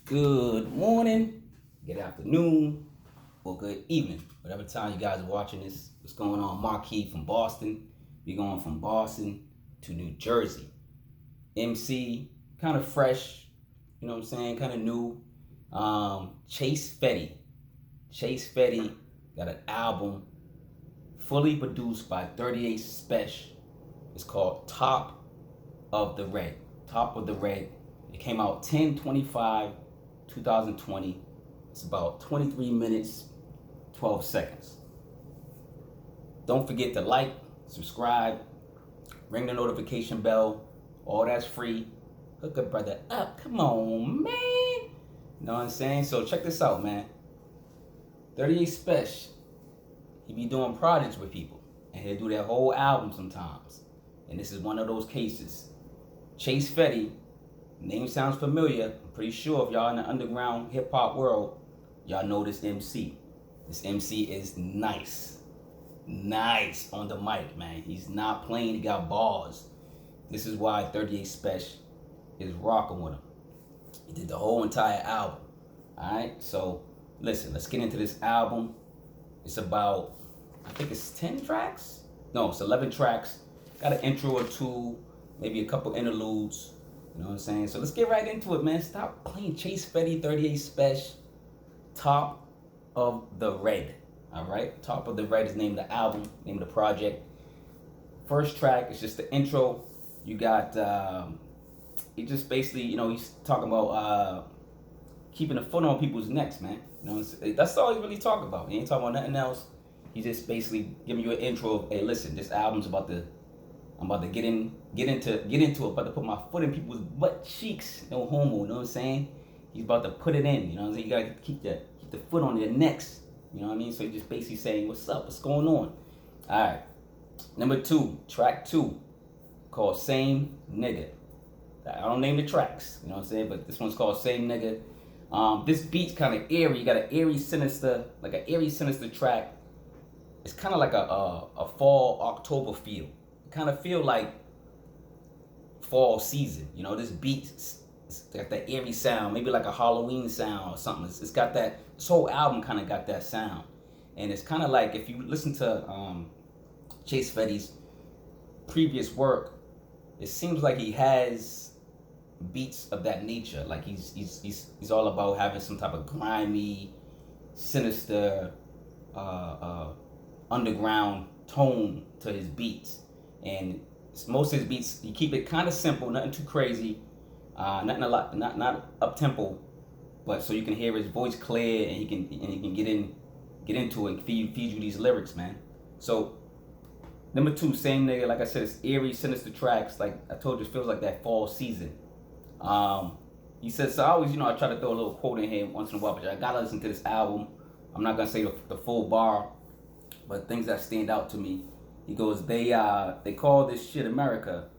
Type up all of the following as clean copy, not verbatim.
good morning, good afternoon, or good evening, whatever time you guys are watching this. What's going on? Marquis from Boston. We're going from Boston to New Jersey. MC, kind of fresh, you know what I'm saying, kind of new. Chase Fetti. Chase Fetti got an album fully produced by 38 Spesh. It's called Top of the Red. Top of the Red. It came out 10/25/2020. It's about 23 minutes, 12 seconds. Don't forget to like, subscribe, ring the notification bell. All that's free. Hook a brother up. Come on, man. You know what I'm saying? So check this out, man. 38 Spesh. He be doing projects with people. And he'll do their whole album sometimes. And this is one of those cases. Chase Fetti. Name sounds familiar. I'm pretty sure if y'all in the underground hip hop world, y'all know this MC. This MC is nice. Nice on the mic, man. He's not playing, he got bars. This is why 38 Spesh is rocking with him. He did the whole entire album. Alright, so listen, let's get into this album. It's about, I think it's 10 tracks? No, it's 11 tracks. Got an intro or two, maybe a couple interludes. You know what I'm saying? So let's get right into it, man. Stop playing Chase Fetti, 38 Spesh. Top of the Red. Alright? Top of the Red is the name of the album, name of the project. First track is just the intro. You got, he just basically, you know, he's talking about keeping a foot on people's necks, man. You know, that's all he really talking about. He ain't talking about nothing else. He just basically giving you an intro of, hey, listen, this album's about to, I'm about to get into it, about to put my foot in people's butt cheeks. No homo, you know what I'm saying? He's about to put it in, you know what I'm saying? You gotta keep the foot on their necks. You know what I mean? So he's just basically saying, what's up? What's going on? Alright. Number 2, track 2, called Same Nigga. I don't name the tracks, you know what I'm saying? But this one's called Same Nigga. This beat's kind of eerie. You got an eerie, sinister track. It's kind of like a fall October feel. Kind of feel like fall season. You know, this beat, it's got that eerie sound, maybe like a Halloween sound or something. It's got that, this whole album kind of got that sound. And it's kind of like, if you listen to Chase Fetti's previous work, it seems like he has beats of that nature. Like he's all about having some type of grimy, sinister, underground tone to his beats. And most of his beats, you keep it kind of simple, nothing too crazy, nothing a lot, not up tempo, but so you can hear his voice clear and he can get into it and feed you these lyrics, man. So number 2, Same Nigga, like I said, it's eerie, sinister tracks. Like I told you, it feels like that fall season. He says, so I always, I try to throw a little quote in here once in a while, but I gotta listen to this album. I'm not gonna say the full bar, but things that stand out to me. He goes, they call this shit America.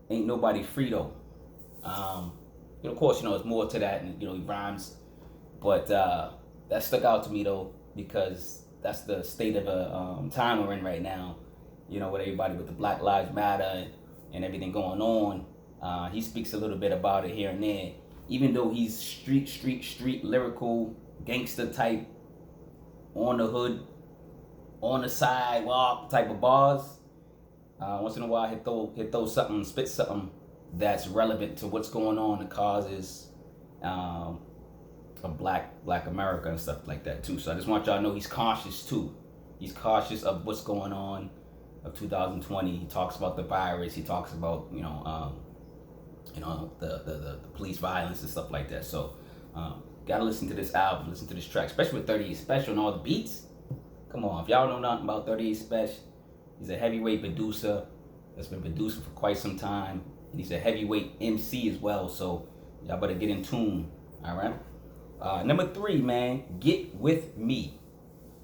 Ain't nobody free though. Of course, it's more to that, and he rhymes, but that stuck out to me though, because that's the state of a time we're in right now. With everybody with the Black Lives Matter and everything going on. He speaks a little bit about it here and there, even though he's street lyrical gangster type, on the hood, on the sidewalk type of bars. Once in a while, he'll throw something, spit something that's relevant to what's going on, the causes of Black America and stuff like that too. So I just want y'all to know he's cautious too. He's cautious of what's going on of 2020. He talks about the virus. He talks about the police violence and stuff like that. So gotta listen to this album, listen to this track, especially with 38 Spesh and all the beats. Come on, if y'all know nothing about 38 Spesh, he's a heavyweight producer that's been producing for quite some time. And he's a heavyweight MC as well, so y'all better get in tune, all right? Number 3, man, Get With Me.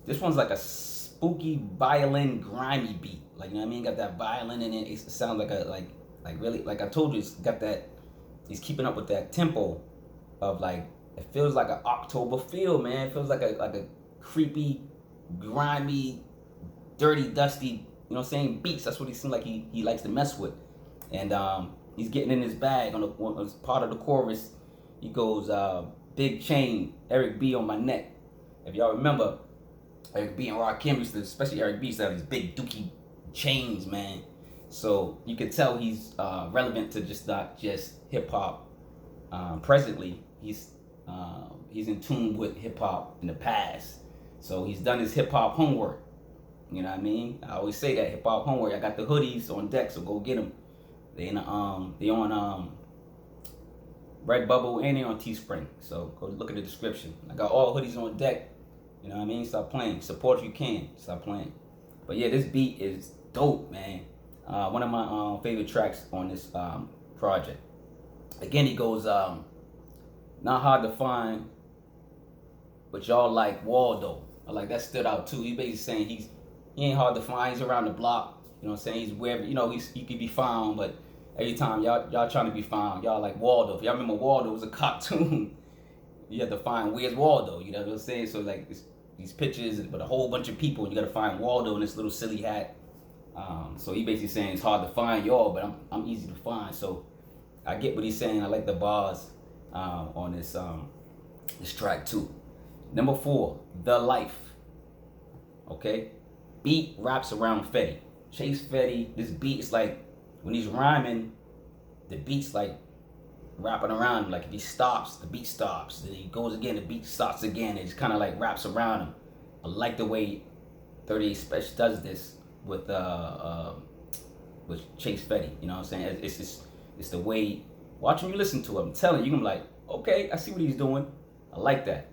This one's like a spooky violin, grimy beat. Like, got that violin in it. It sounds like really, like I told you, it's got that, he's keeping up with that tempo of it feels like an October feel, man. It feels like a creepy, grimy, dirty, dusty, beats. That's what he seems like he likes to mess with. And he's getting in his bag on part of the chorus. He goes, big chain, Eric B on my neck. If y'all remember, Eric B and Rakim used to, especially Eric B, used to have these big dookie chains, man. So you could tell he's relevant to just not just hip hop. Presently, he's in tune with hip hop in the past. So he's done his hip hop homework. You know what I mean? I always say that hip hop homework. I got the hoodies on deck, so go get them. They on Redbubble and they on Teespring. So go look at the description. I got all hoodies on deck. You know what I mean? Stop playing. Support if you can. Stop playing. But yeah, this beat is dope, man. One of my favorite tracks on this project. Again, he goes, not hard to find, but y'all like Waldo. I like that stood out too. He basically saying he ain't hard to find. He's around the block. You know what I'm saying? He's wherever, you know, he could be found, but every time y'all trying to be found, y'all like Waldo. If y'all remember Waldo, it was a cartoon. You have to find where's Waldo. You know what I'm saying? So like these pictures, but a whole bunch of people, and you got to find Waldo in this little silly hat. So he basically saying it's hard to find y'all, but I'm easy to find. So I get what he's saying. I like the bars on this track too. Number 4, The Life. Okay, beat wraps around Fetti. Chase Fetti. This beat is like when he's rhyming, the beat's like wrapping around him. Like if he stops, the beat stops. Then he goes again, the beat stops again. It just kind of like wraps around him. I like the way 38 Spesh does this with Chase Fetti. You know what I'm saying? It's the way watching you listen to it. I'm telling you, I'm like, okay, I see what he's doing. I like that.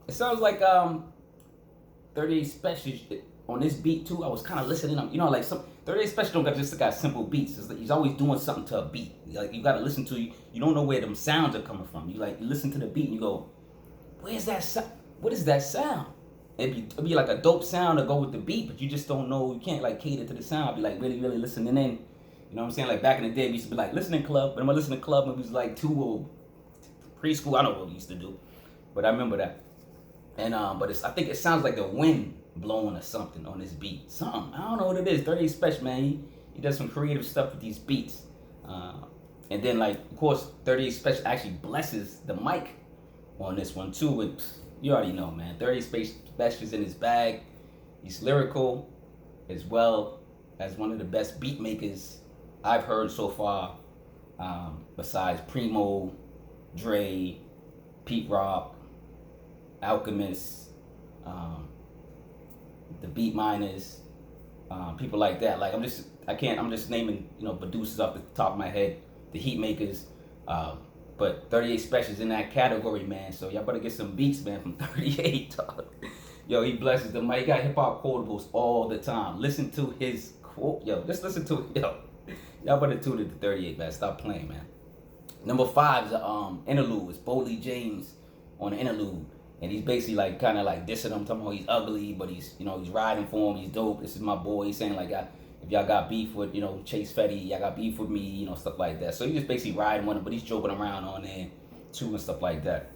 It sounds like 38 Spesh on this beat too. I was kind of listening. You know, like some 38 Spesh don't got simple beats. It's like he's always doing something to a beat. Like you got to listen to. You don't know where them sounds are coming from. You listen to the beat and you go, where's that sound? What is that sound? It'd be like a dope sound to go with the beat, but you just don't know. You can't like cater to the sound. Be like really, really listening in. You know what I'm saying? Like back in the day, we used to be like listening club. But I'm listening club when we was like 2 or preschool. I don't know what we used to do, but I remember that. And but I think it sounds like the wind blowing or something on this beat. Something, I don't know what it is. 38 Spesh, man, he does some creative stuff with these beats. And then like of course 38 Spesh actually blesses the mic on this one too. And you already know, man. 38 Spesh is in his bag. He's lyrical as well as one of the best beat makers I've heard so far. Besides Primo, Dre, Pete Rock, Alchemist, the Beat Miners, people like that. Like I'm just naming, you know, producers off the top of my head, the Heat Makers. But 38 Spesh is in that category, man. So y'all better get some beats, man, from 38. Yo, he blesses them. He got hip hop quotables all the time. Listen to his quote. Yo, just listen to it. Yo, y'all better tune it to 38, man. Stop playing, man. Number 5 is Interlude. It's Boldy James on the Interlude. And he's basically like kind of like dissing him, talking about he's ugly, but he's, you know, he's riding for him. He's dope. This is my boy. He's saying like, if y'all got beef with, you know, Chase Fetti, y'all got beef with me, you know, stuff like that. So he's just basically riding with him, but he's joking around on there too and stuff like that.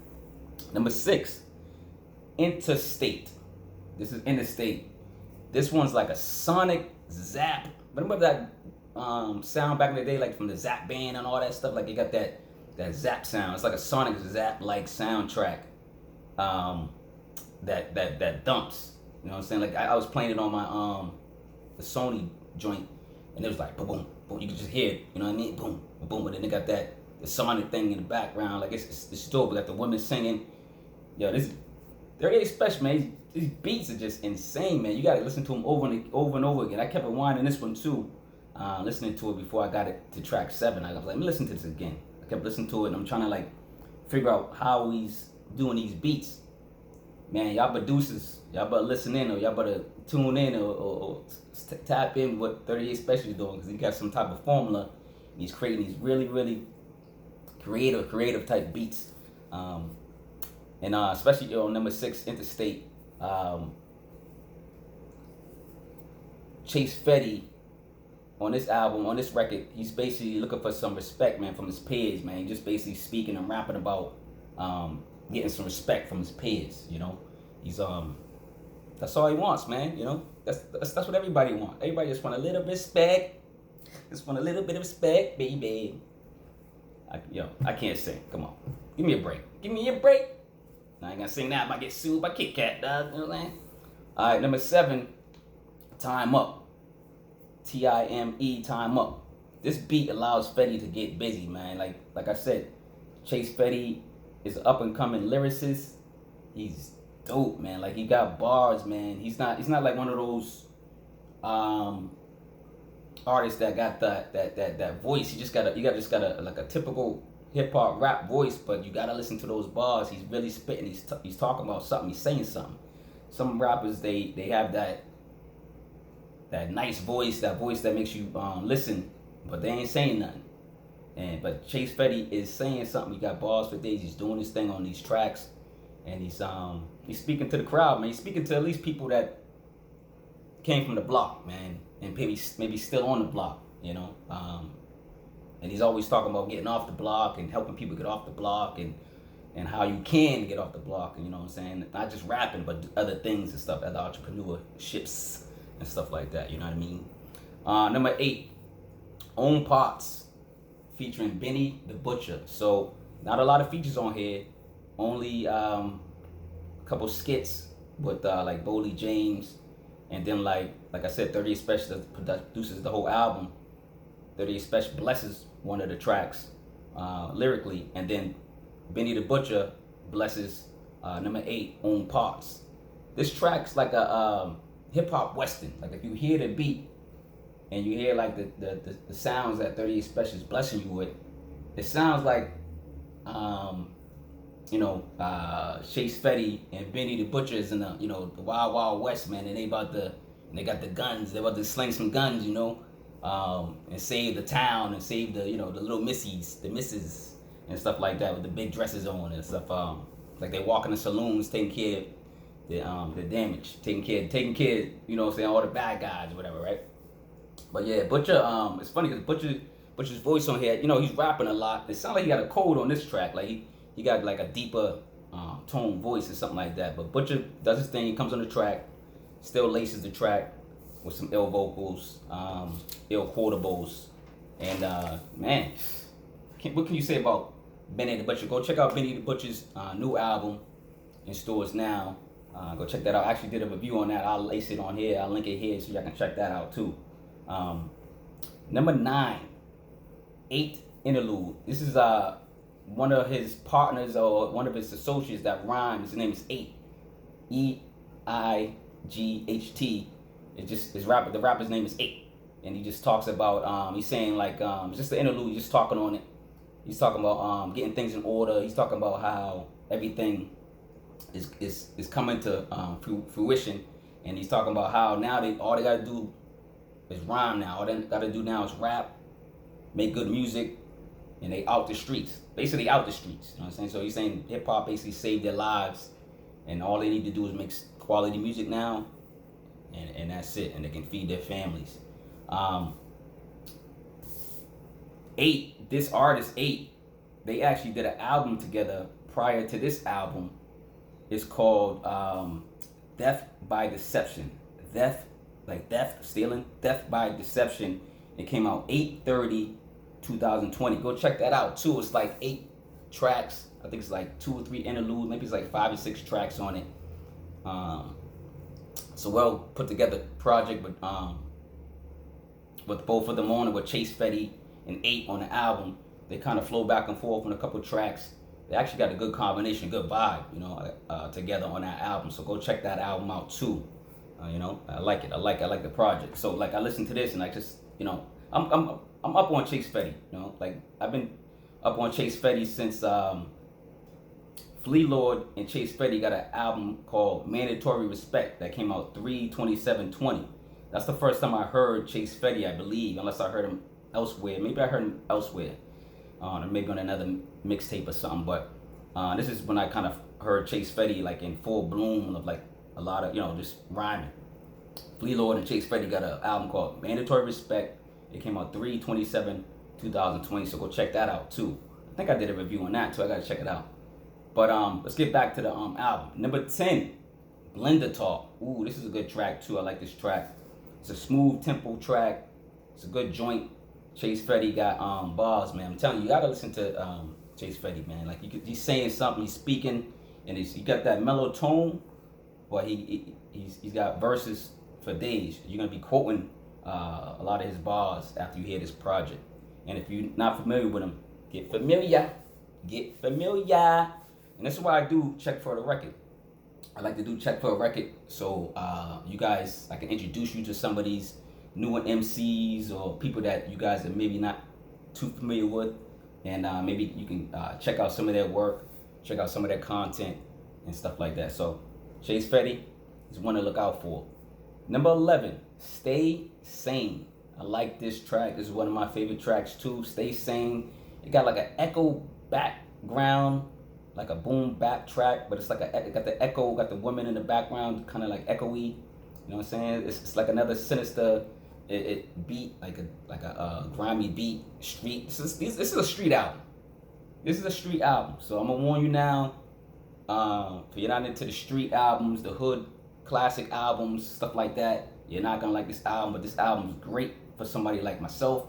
Number 6, Interstate. This is Interstate. This one's like a sonic zap. Remember that sound back in the day, like from the Zap band and all that stuff? Like it got that zap sound. It's like a sonic zap like soundtrack. That dumps. You know what I'm saying? Like I was playing it on my the Sony joint, and it was like boom, boom, boom. You could just hear it. You know what I mean? Boom, boom. And then they got the sonic thing in the background. Like it's dope. We got the women singing. Yo, this 38 Spesh, man. These beats are just insane, man. You gotta listen to them over and over again. I kept rewinding this one too, listening to it before I got it to track 7. I was like, let me listen to this again. I kept listening to it, and I'm trying to like figure out how he's doing these beats. Man, y'all producers, y'all better listen in, or y'all better tune in, or tap in what 38 Spesh is doing, because he got some type of formula. And he's creating these really, really creative type beats. And especially on number 6, Interstate. Chase Fetti on this album, on this record, he's basically looking for some respect, man, from his peers, man. He's just basically speaking and rapping about getting some respect from his peers, you know. He's that's all he wants, man, you know. That's what everybody wants. Everybody just want a little respect. Just want a little bit of respect, baby. I can't sing. Come on, give me a break. Give me a break. I ain't gonna sing that. I might get sued by Kit Kat, dog. You know what I'm saying? All right, number 7, Time Up. Time, Time Up. This beat allows Fetti to get busy, man. Like I said, Chase Fetti is an up and coming lyricist. He's dope, man. Like, he got bars, man. He's not like one of those artists that got that voice. You got a like a typical hip hop rap voice, but you gotta listen to those bars. He's really spitting. He's talking about something. He's saying something. Some rappers they have that nice voice, that voice that makes you listen, but they ain't saying nothing. But Chase Fetti is saying something. He got bars for days. He's doing his thing on these tracks, and he's speaking to the crowd, man. He's speaking to at least people that came from the block, man, and maybe still on the block, you know. And he's always talking about getting off the block and helping people get off the block, and how you can get off the block, and you know what I'm saying? Not just rapping, but other things and stuff, other entrepreneurships and stuff like that, you know what I mean? Number 8, Own Parts, featuring Benny the Butcher. So, not a lot of features on here, only a couple skits with like Boldy James, and then like I said, 38 Spesh produces the whole album. 38 Spesh blesses one of the tracks lyrically, and then Benny the Butcher blesses number 8, Own Parts. This track's like a hip hop western. Like, if you hear the beat and you hear like the sounds that 38 Spesh is blessing you with, it sounds like Chase Fetti and Benny the Butcher is in the the Wild Wild West, man, and they got the guns. They about to sling some guns, and save the town and save the the little missies, the misses and stuff like that with the big dresses on and stuff. Like, they walk in the saloons taking care of the damage, taking care, all the bad guys or whatever, right? But yeah, Butcher, it's funny because Butcher's voice on here, he's rapping a lot. It sounds like he got a cold on this track. Like, he got like a deeper tone voice or something like that. But Butcher does his thing. He comes on the track, still laces the track with some ill vocals, ill quotables, and man, what can you say about Benny the Butcher? Go check out Benny the Butcher's new album in stores now. Go check that out. I actually did a review on that. I'll lace it on here. I'll link it here so y'all can check that out too. Number 9, 8 Interlude. This is one of his partners or one of his associates that rhymes. His name is 8, EIGHT. The rapper's name is 8, and he just talks about he's saying like it's just the interlude. He's just talking on it. He's talking about getting things in order. He's talking about how everything is coming to fruition, and he's talking about how now all they gotta do is rhyme now. All they gotta do now is rap, make good music, and they out the streets. Basically out the streets. You know what I'm saying? So he's saying hip hop basically saved their lives, and all they need to do is make quality music now, and that's it, and they can feed their families. 8, this artist 8, they actually did an album together prior to this album. It's called Death by Deception. Death, like death, stealing, Death by Deception. It came out 8/30/2020. Go check that out too. It's like 8 tracks. I think it's like 2 or 3 interludes. Maybe it's like 5 or 6 tracks on it. It's a well put together project with both of them on it, with Chase Fetti and 8 on the album. They kind of flow back and forth on a couple tracks. They actually got a good combination, good vibe, together on that album. So go check that album out too. I like it. I like the project. So like I listened to this and I just, I'm up on Chase Fetti. Like I've been up on Chase Fetti since Flea Lord and Chase Fetti got an album called Mandatory Respect that came out 3/27/20. That's the first time I heard Chase Fetti, I believe, unless I heard him elsewhere. Maybe I heard him elsewhere, or maybe on another mixtape or something. But this is when I kind of heard Chase Fetti like in full bloom of like a lot of just rhyming. Flea Lord and Chase Fetti got an album called Mandatory Respect. It came out 3/27/2020. So go check that out too. I think I did a review on that too. I gotta check it out. But let's get back to the album. Number 10, Blender Talk. Ooh, this is a good track too. I like this track. It's a smooth tempo track. It's a good joint. Chase Fetti got bars, man. I'm telling you, you gotta listen to Chase Fetti, man. Like he's saying something, he's speaking, and he got that mellow tone, but he's got verses for days. You're gonna be quoting a lot of his bars after you hear this project. And if you're not familiar with him, get familiar. Get familiar. And this is why I do check for the record. I like to do check for a record so you guys, I can introduce you to some of these newer MCs or people that you guys are maybe not too familiar with. And maybe you can check out some of their work, check out some of their content and stuff like that. So Chase Fetti is one to look out for. Number 11, Stay Sane. I like this track. This is one of my favorite tracks too. Stay Sane. It got like an echo background, like a boom bap track, but it's like it got the echo, got the woman in the background, kind of like echoey. You know what I'm saying? It's like another sinister it beat, like a grimy beat, street. This is a street album. This is a street album. So I'm gonna warn you now. If you're not into the street albums, the hood classic albums, stuff like that, you're not gonna like this album. But this album is great for somebody like myself.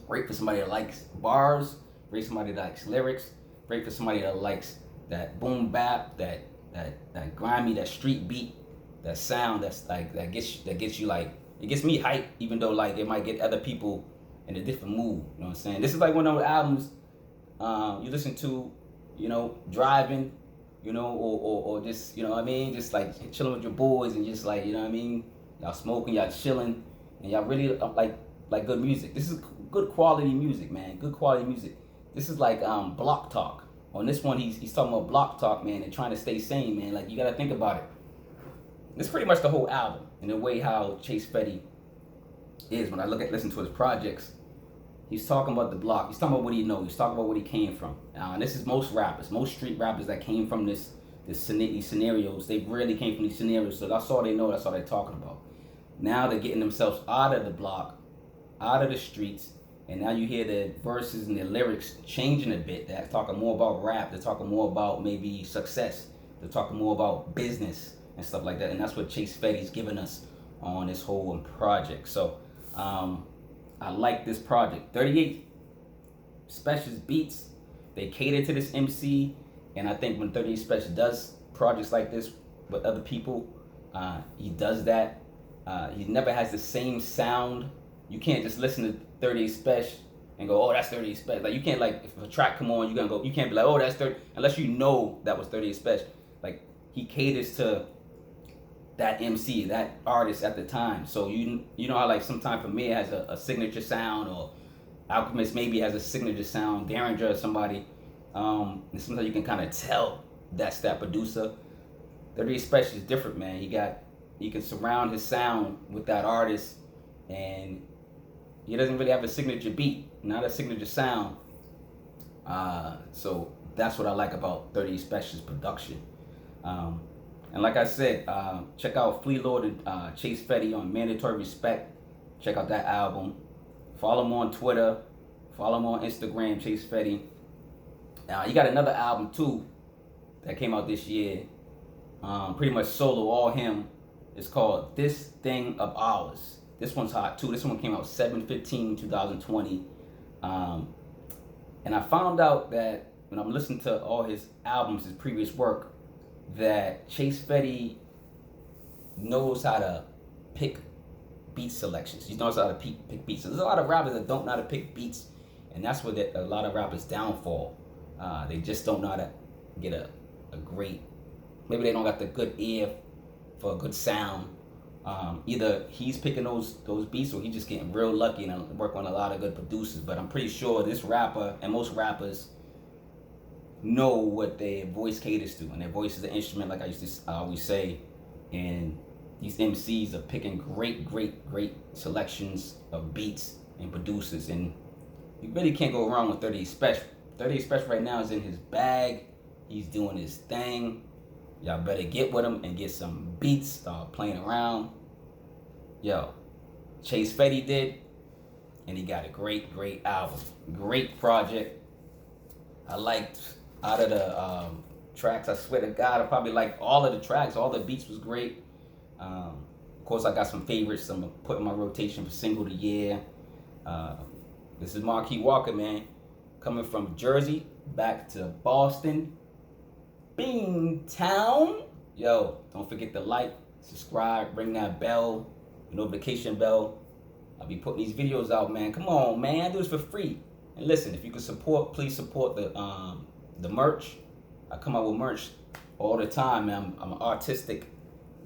Great for somebody that likes bars. Great for somebody that likes lyrics. Great for somebody that likes that boom bap, that grimy, that street beat, that sound that's like that gets you like, it gets me hyped, even though like it might get other people in a different mood. You know what I'm saying? This is like one of those albums you listen to, you know, driving, you know, or just, you know what I mean, just like chilling with your boys and just like, you know what I mean, y'all smoking, y'all chilling, and y'all really like good music. This is good quality music, man. Good quality music. This is like block talk. On this one, he's talking about block talk, man, and trying to stay sane, man. Like, you gotta think about it. This is pretty much the whole album in the way how Chase Fetti is. When I listen to his projects, he's talking about the block. He's talking about what he knows. He's talking about what he came from. And this is most rappers, most street rappers that came from these scenarios. They really came from these scenarios. So that's all they know. That's all they're talking about. Now they're getting themselves out of the block, out of the streets, and now you hear the verses and the lyrics changing a bit. They're talking more about rap. They're talking more about maybe success. They're talking more about business and stuff like that. And that's what Chase Fetti's giving us on this whole project. So I like this project. 38 Spesh's beats, they cater to this MC. And I think when 38 Spesh does projects like this with other people, he does that. He never has the same sound. You can't just listen to 38 Spesh and go, oh, that's 38 Spesh. Like, you can't, like, if a track come on, you can't be like, oh, that's 30, unless you know that was 38 Spesh. Like, he caters to that MC, that artist at the time. So you know how, like, sometimes for me it has a signature sound, or Alchemist maybe has a signature sound, Derringer or somebody. And sometimes you can kind of tell that's that producer. 38 Spesh is different, man. He can surround his sound with that artist, and he doesn't really have a signature beat, not a signature sound. So that's what I like about 38 Spesh's production. And like I said, check out Flea Lord and Chase Fetti on Mandatory Respect. Check out that album. Follow him on Twitter. Follow him on Instagram, Chase Fetti. He got another album too that came out this year. Pretty much solo, all him. It's called This Thing of Ours. This one's hot too. This one came out 7/15/2020. And I found out that when I'm listening to all his albums, his previous work, that Chase Fetti knows how to pick beat selections. He knows how to pick beats. So there's a lot of rappers that don't know how to pick beats, and that's where a lot of rappers downfall. They just don't know how to get a great, maybe they don't got the good ear for a good sound. Either he's picking those beats, or he's just getting real lucky and work on a lot of good producers. But I'm pretty sure this rapper and most rappers know what their voice caters to, and their voice is an instrument, like I always say. And these MCs are picking great selections of beats and producers, and you really can't go wrong with 38 Spesh. 38 Spesh right now is in his bag. He's doing his thing. Y'all better get with him and get some beats, start playing around. Yo, Chase Fetti did, and he got a great album. Great project. I liked, out of the tracks, I swear to God, I probably liked all of the tracks. All the beats was great. Of course, I got some favorites I'm going to put in my rotation for single of the year. This is Marquis Walker, man. Coming from Jersey back to Boston. Beantown. Yo, don't forget to like, subscribe, ring that bell, the notification bell. I'll be putting these videos out, man. Come on, man. I do this for free. And listen, if you can support, please support the merch. I come out with merch all the time, man. I'm an artistic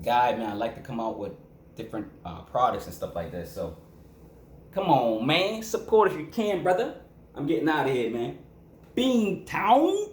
guy, man. I like to come out with different products and stuff like that. So, come on, man. Support if you can, brother. I'm getting out of here, man. Beantown.